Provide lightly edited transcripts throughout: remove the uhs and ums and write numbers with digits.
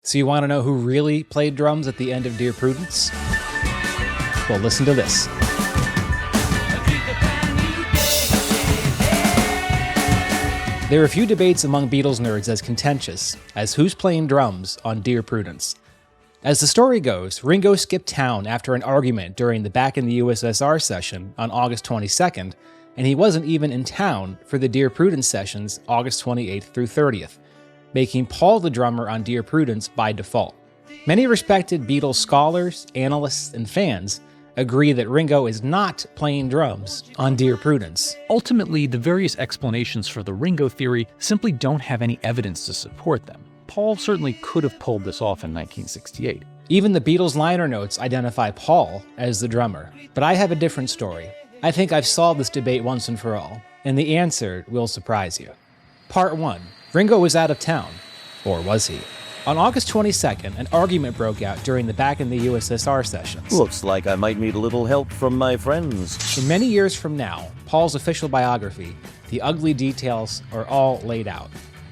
So you want to know who really played drums at the end of Dear Prudence? Well, listen to this. There are a few debates among Beatles nerds as contentious as who's playing drums on Dear Prudence. As the story goes, Ringo skipped town after an argument during the Back in the USSR session on August 22nd, and he wasn't even in town for the Dear Prudence sessions August 28th through 30th, making Paul the drummer on Dear Prudence by default. Many respected Beatles scholars, analysts, and fans agree that Ringo is not playing drums on Dear Prudence. Ultimately, the various explanations for the Ringo theory simply don't have any evidence to support them. Paul certainly could have pulled this off in 1968. Even the Beatles liner notes identify Paul as the drummer. But I have a different story. I think I've solved this debate once and for all, and the answer will surprise you. Part 1. Ringo was out of town. Or was he? On August 22nd, an argument broke out during the Back in the USSR sessions. Looks like I might need a little help from my friends. In many years from now, Paul's official biography, the ugly details are all laid out.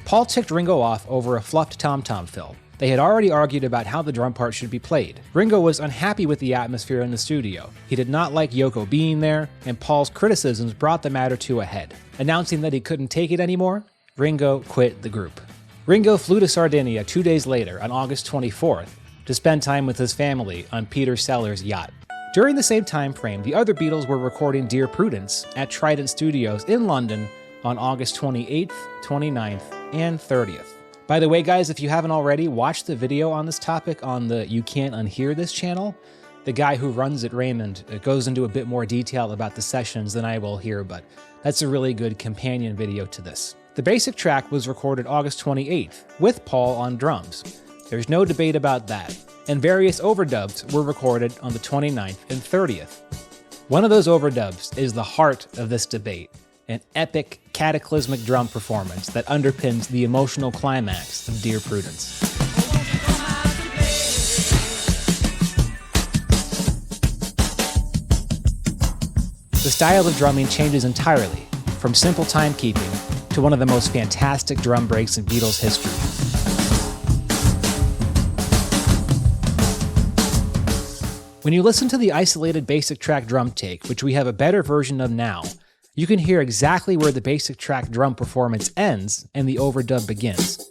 Paul ticked Ringo off over a fluffed tom-tom fill. They had already argued about how the drum part should be played. Ringo was unhappy with the atmosphere in the studio. He did not like Yoko being there, and Paul's criticisms brought the matter to a head. Announcing that he couldn't take it anymore, Ringo quit the group. Ringo flew to Sardinia 2 days later, on August 24th, to spend time with his family on Peter Sellers' yacht. During the same time frame, the other Beatles were recording Dear Prudence at Trident Studios in London on August 28th, 29th, and 30th. By the way, guys, if you haven't already, watch the video on this topic on the You Can't Unhear This channel. The guy who runs it, Raymond, goes into a bit more detail about the sessions than I will here, but that's a really good companion video to this. The basic track was recorded August 28th, with Paul on drums. There's no debate about that. And various overdubs were recorded on the 29th and 30th. One of those overdubs is the heart of this debate, an epic, cataclysmic drum performance that underpins the emotional climax of Dear Prudence. The style of drumming changes entirely, from simple timekeeping to one of the most fantastic drum breaks in Beatles history. When you listen to the isolated basic track drum take, which we have a better version of now, you can hear exactly where the basic track drum performance ends and the overdub begins.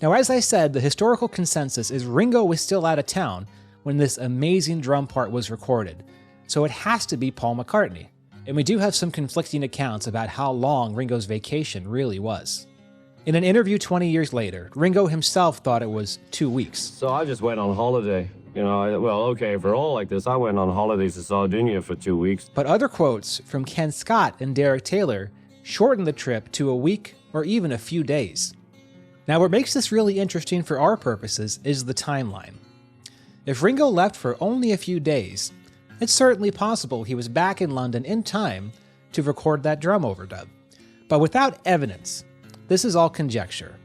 Now, as I said, the historical consensus is Ringo was still out of town when this amazing drum part was recorded, so it has to be Paul McCartney. And we do have some conflicting accounts about how long Ringo's vacation really was. In an interview 20 years later, Ringo himself thought it was 2 weeks. So I just went on holiday. For all like this, I went on holidays to Sardinia for 2 weeks. But other quotes from Ken Scott and Derek Taylor shortened the trip to a week or even a few days. Now, what makes this really interesting for our purposes is the timeline. If Ringo left for only a few days, it's certainly possible he was back in London in time to record that drum overdub. But without evidence, this is all conjecture.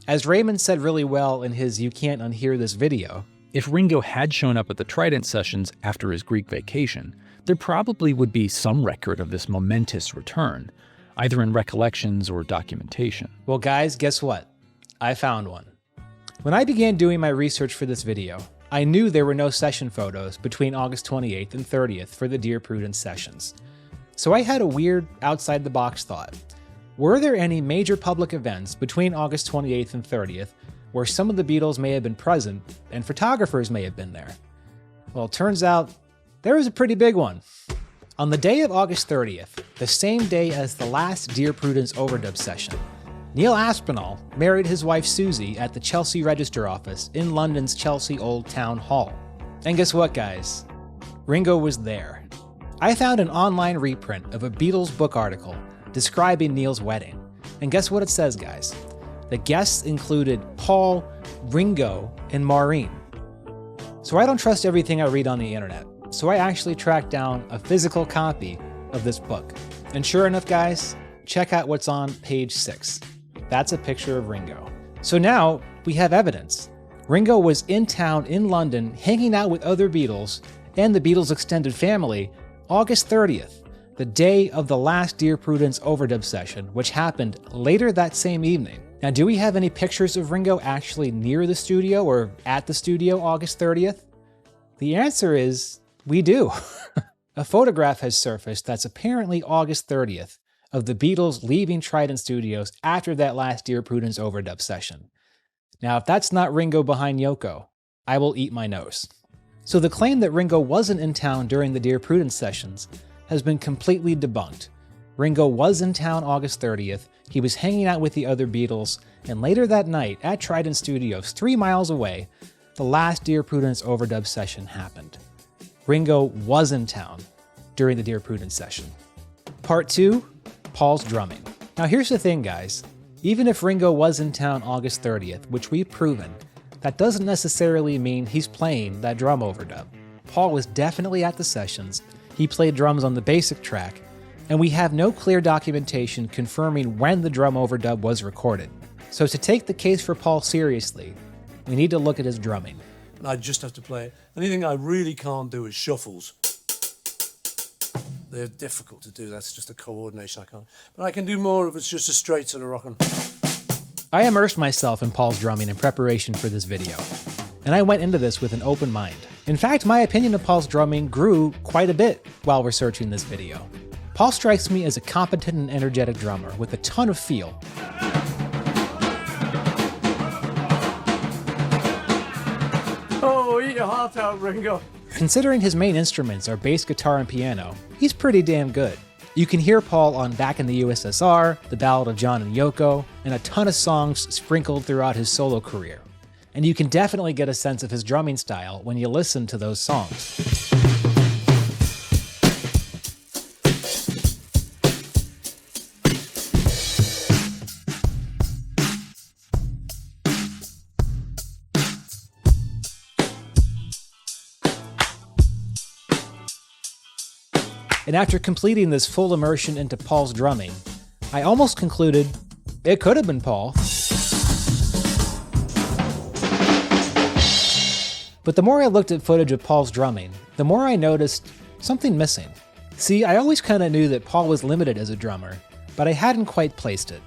As Raymond said really well in his You Can't Unhear This video, if Ringo had shown up at the Trident sessions after his Greek vacation, there probably would be some record of this momentous return, either in recollections or documentation. Well, guys, guess what? I found one. When I began doing my research for this video, I knew there were no session photos between August 28th and 30th for the Dear Prudence sessions. So I had a weird, outside-the-box thought. Were there any major public events between August 28th and 30th where some of the Beatles may have been present and photographers may have been there? Well, it turns out there was a pretty big one. On the day of August 30th, the same day as the last Dear Prudence overdub session, Neil Aspinall married his wife Susie at the Chelsea Register office in London's Chelsea Old Town Hall. And guess what, guys? Ringo was there. I found an online reprint of a Beatles book article describing Neil's wedding. And guess what it says, guys? The guests included Paul, Ringo, and Maureen. So I don't trust everything I read on the internet, so I actually tracked down a physical copy of this book. And sure enough, guys, check out what's on page 6. That's a picture of Ringo. So now we have evidence. Ringo was in town in London hanging out with other Beatles and the Beatles' extended family August 30th, the day of the last Dear Prudence overdub session, which happened later that same evening. Now, do we have any pictures of Ringo actually near the studio or at the studio August 30th? The answer is, we do. A photograph has surfaced that's apparently August 30th of the Beatles leaving Trident Studios after that last Dear Prudence overdub session. Now, if that's not Ringo behind Yoko, I will eat my nose. So the claim that Ringo wasn't in town during the Dear Prudence sessions has been completely debunked. Ringo was in town August 30th, he was hanging out with the other Beatles, and later that night at Trident Studios, 3 miles away, the last Dear Prudence overdub session happened. Ringo was in town during the Dear Prudence session. Part 2, Paul's drumming. Now here's the thing, guys. Even if Ringo was in town August 30th, which we've proven, that doesn't necessarily mean he's playing that drum overdub. Paul was definitely at the sessions, he played drums on the basic track, and we have no clear documentation confirming when the drum overdub was recorded. So to take the case for Paul seriously, we need to look at his drumming. I just have to play it. Anything I really can't do is shuffles. They're difficult to do, that's just a coordination I can't. But I can do more if it's just a straight sort of rockin'. I immersed myself in Paul's drumming in preparation for this video, and I went into this with an open mind. In fact, my opinion of Paul's drumming grew quite a bit while researching this video. Paul strikes me as a competent and energetic drummer with a ton of feel. Oh, eat your heart out, Ringo. Considering his main instruments are bass guitar and piano, he's pretty damn good. You can hear Paul on Back in the USSR, The Ballad of John and Yoko, and a ton of songs sprinkled throughout his solo career. And you can definitely get a sense of his drumming style when you listen to those songs. And after completing this full immersion into Paul's drumming, I almost concluded it could have been Paul. But the more I looked at footage of Paul's drumming, the more I noticed something missing. See, I always kind of knew that Paul was limited as a drummer, but I hadn't quite placed it.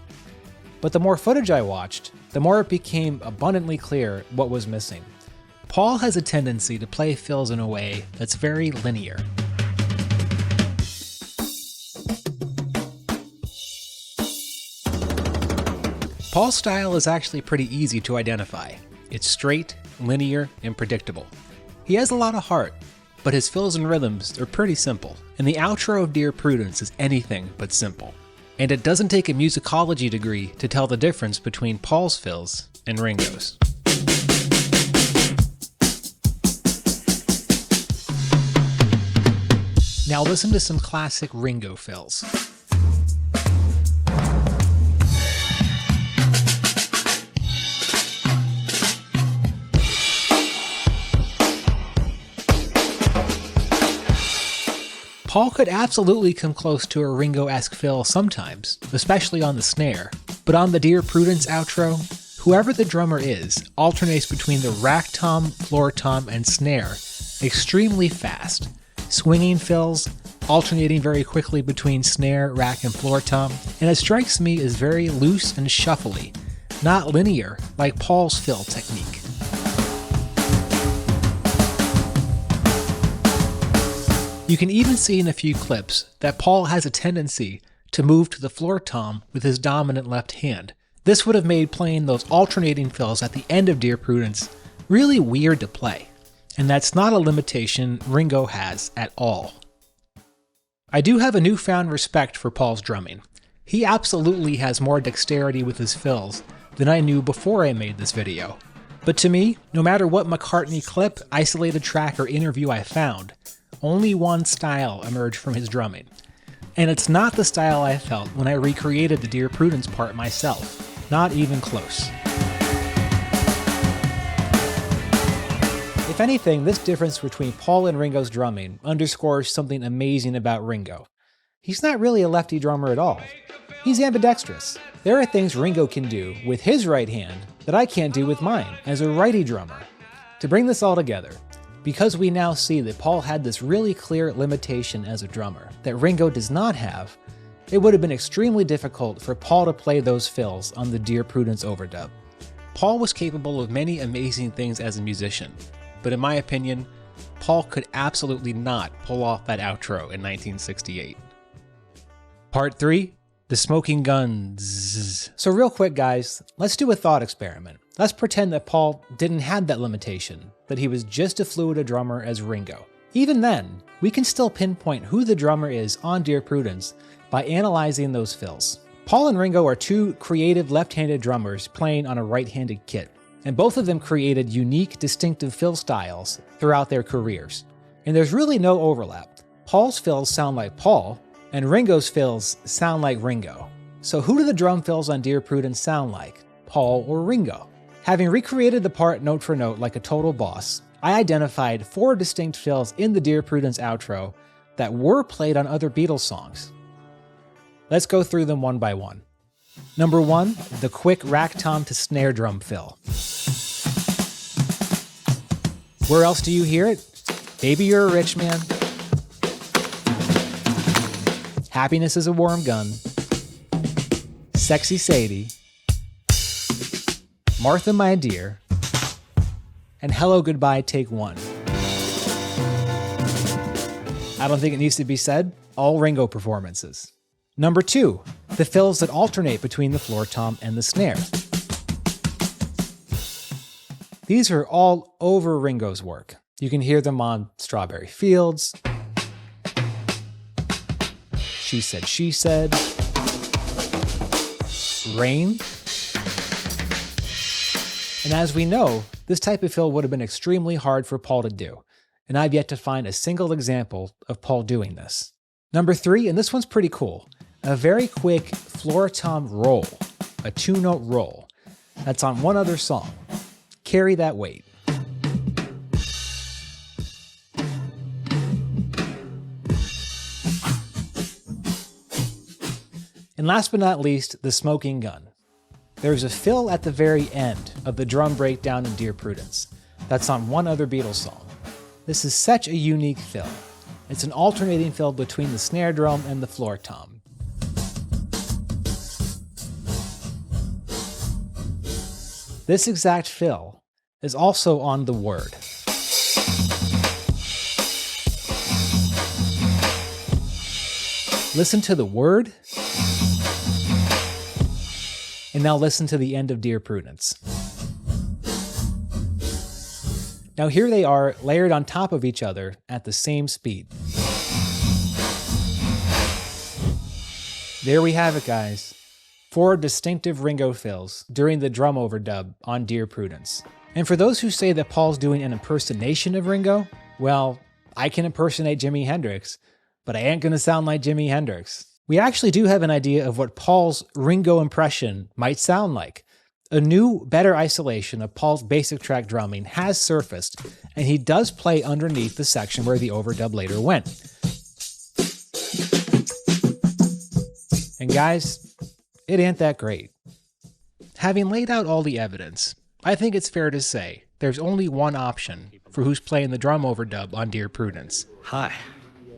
But the more footage I watched, the more it became abundantly clear what was missing. Paul has a tendency to play fills in a way that's very linear. Paul's style is actually pretty easy to identify. It's straight, linear, and predictable. He has a lot of heart, but his fills and rhythms are pretty simple. And the outro of Dear Prudence is anything but simple. And it doesn't take a musicology degree to tell the difference between Paul's fills and Ringo's. Now listen to some classic Ringo fills. Paul could absolutely come close to a Ringo-esque fill sometimes, especially on the snare, but on the Dear Prudence outro, whoever the drummer is alternates between the rack tom, floor tom, and snare extremely fast, swinging fills, alternating very quickly between snare, rack, and floor tom, and it strikes me as very loose and shuffly, not linear like Paul's fill technique. You can even see in a few clips that Paul has a tendency to move to the floor tom with his dominant left hand. This would have made playing those alternating fills at the end of Dear Prudence really weird to play, and that's not a limitation Ringo has at all. I do have a newfound respect for Paul's drumming. He absolutely has more dexterity with his fills than I knew before I made this video. But to me, no matter what McCartney clip, isolated track, or interview I found, only one style emerged from his drumming. And it's not the style I felt when I recreated the Dear Prudence part myself. Not even close. If anything, this difference between Paul and Ringo's drumming underscores something amazing about Ringo. He's not really a lefty drummer at all. He's ambidextrous. There are things Ringo can do with his right hand that I can't do with mine as a righty drummer. To bring this all together, Because we now see that Paul had this really clear limitation as a drummer that Ringo does not have, it would have been extremely difficult for Paul to play those fills on the Dear Prudence overdub. Paul was capable of many amazing things as a musician, but in my opinion, Paul could absolutely not pull off that outro in 1968. Part 3, the smoking guns. So real quick guys, let's do a thought experiment. Let's pretend that Paul didn't have that limitation, that he was just as fluid a drummer as Ringo. Even then, we can still pinpoint who the drummer is on Dear Prudence by analyzing those fills. Paul and Ringo are two creative left-handed drummers playing on a right-handed kit, and both of them created unique, distinctive fill styles throughout their careers. And there's really no overlap. Paul's fills sound like Paul, and Ringo's fills sound like Ringo. So who do the drum fills on Dear Prudence sound like, Paul or Ringo? Having recreated the part note for note like a total boss, I identified 4 distinct fills in the Dear Prudence outro that were played on other Beatles songs. Let's go through them one by one. Number 1, the quick rack tom to snare drum fill. Where else do you hear it? Baby, You're a Rich Man. Happiness is a Warm Gun. Sexy Sadie. Martha, My Dear. And Hello Goodbye Take 1. I don't think it needs to be said, all Ringo performances. Number 2, the fills that alternate between the floor tom and the snare. These are all over Ringo's work. You can hear them on Strawberry Fields, She Said, Rain. And as we know, this type of fill would have been extremely hard for Paul to do, and I've yet to find a single example of Paul doing this. Number 3, and this one's pretty cool, a very quick floor tom roll, a 2-note roll. That's on one other song. Carry That Weight. And last but not least, the smoking gun. There's a fill at the very end of the drum breakdown in Dear Prudence. That's on one other Beatles song. This is such a unique fill. It's an alternating fill between the snare drum and the floor tom. This exact fill is also on The Word. Listen to The Word, and now listen to the end of Dear Prudence. Now here they are layered on top of each other at the same speed. There we have it, guys. 4 distinctive Ringo fills during the drum overdub on Dear Prudence. And for those who say that Paul's doing an impersonation of Ringo, well, I can impersonate Jimi Hendrix, but I ain't gonna sound like Jimi Hendrix. We actually do have an idea of what Paul's Ringo impression might sound like. A new, better isolation of Paul's basic track drumming has surfaced, and he does play underneath the section where the overdub later went. And guys, it ain't that great. Having laid out all the evidence, I think it's fair to say there's only one option for who's playing the drum overdub on Dear Prudence. Hi.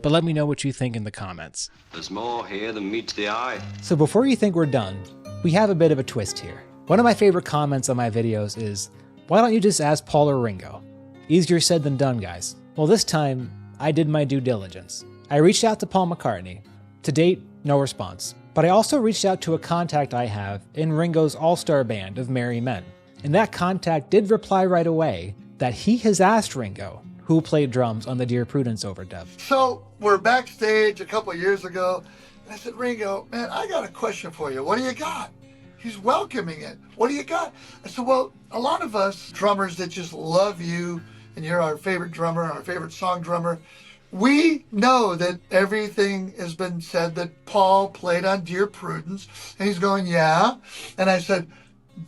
But let me know what you think in the comments. There's more here than meets the eye. So before you think we're done, we have a bit of a twist here. One of my favorite comments on my videos is, why don't you just ask Paul or Ringo? Easier said than done, guys. Well, this time, I did my due diligence. I reached out to Paul McCartney. To date, no response. But I also reached out to a contact I have in Ringo's all-star band of Merry Men. And that contact did reply right away that he has asked Ringo who played drums on the Dear Prudence overdub. So we're backstage a couple years ago, and I said, Ringo, man, I got a question for you. What do you got? He's welcoming it. What do you got? I said, well, a lot of us drummers that just love you, and you're our favorite drummer, our favorite song drummer, we know that everything has been said that Paul played on Dear Prudence. And he's going, yeah. And I said,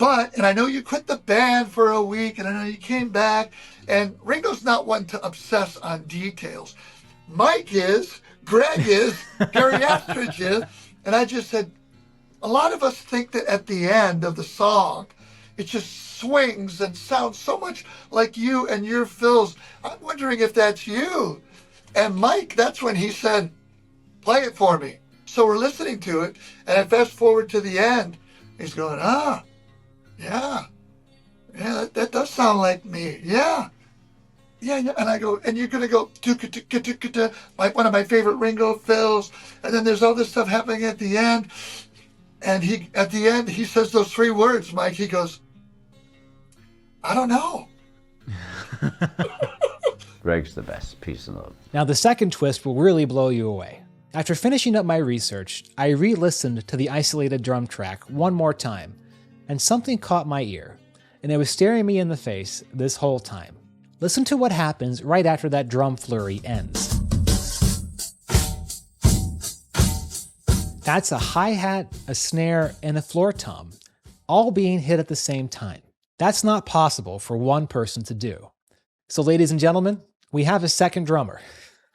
and I know you quit the band for a week, and I know you came back, and Ringo's not one to obsess on details. Mike is, Gregg is, Gary Astridge is, and I just said, a lot of us think that at the end of the song, it just swings and sounds so much like you and your fills. I'm wondering if that's you. And Mike, that's when he said, play it for me. So we're listening to it, and I fast forward to the end. He's going, yeah, that does sound like me. Yeah. And I go, and you're going to go, like one of my favorite Ringo fills. And then there's all this stuff happening at the end. And at the end, he says those 3 words, Mike. He goes, I don't know. Gregg's the best. Peace and love. Now, the second twist will really blow you away. After finishing up my research, I re-listened to the isolated drum track one more time, and something caught my ear, and it was staring me in the face this whole time. Listen to what happens right after that drum flurry ends. That's a hi-hat, a snare, and a floor tom, all being hit at the same time. That's not possible for one person to do. So ladies and gentlemen, we have a second drummer.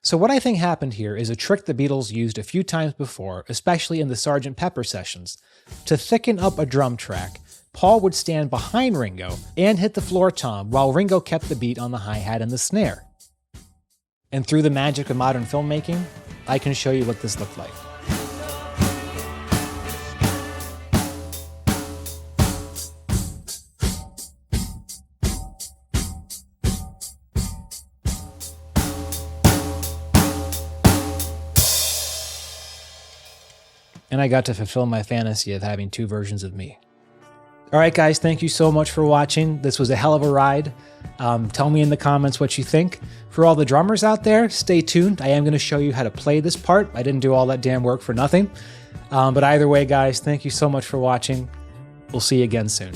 So what I think happened here is a trick the Beatles used a few times before, especially in the Sgt. Pepper sessions. To thicken up a drum track, Paul would stand behind Ringo and hit the floor tom while Ringo kept the beat on the hi-hat and the snare. And through the magic of modern filmmaking, I can show you what this looked like. And I got to fulfill my fantasy of having 2 versions of me. All right, guys, thank you so much for watching. This was a hell of a ride. Tell me in the comments what you think. For all the drummers out there, stay tuned. I am going to show you how to play this part. I didn't do all that damn work for nothing. But either way, guys, thank you so much for watching. We'll see you again soon.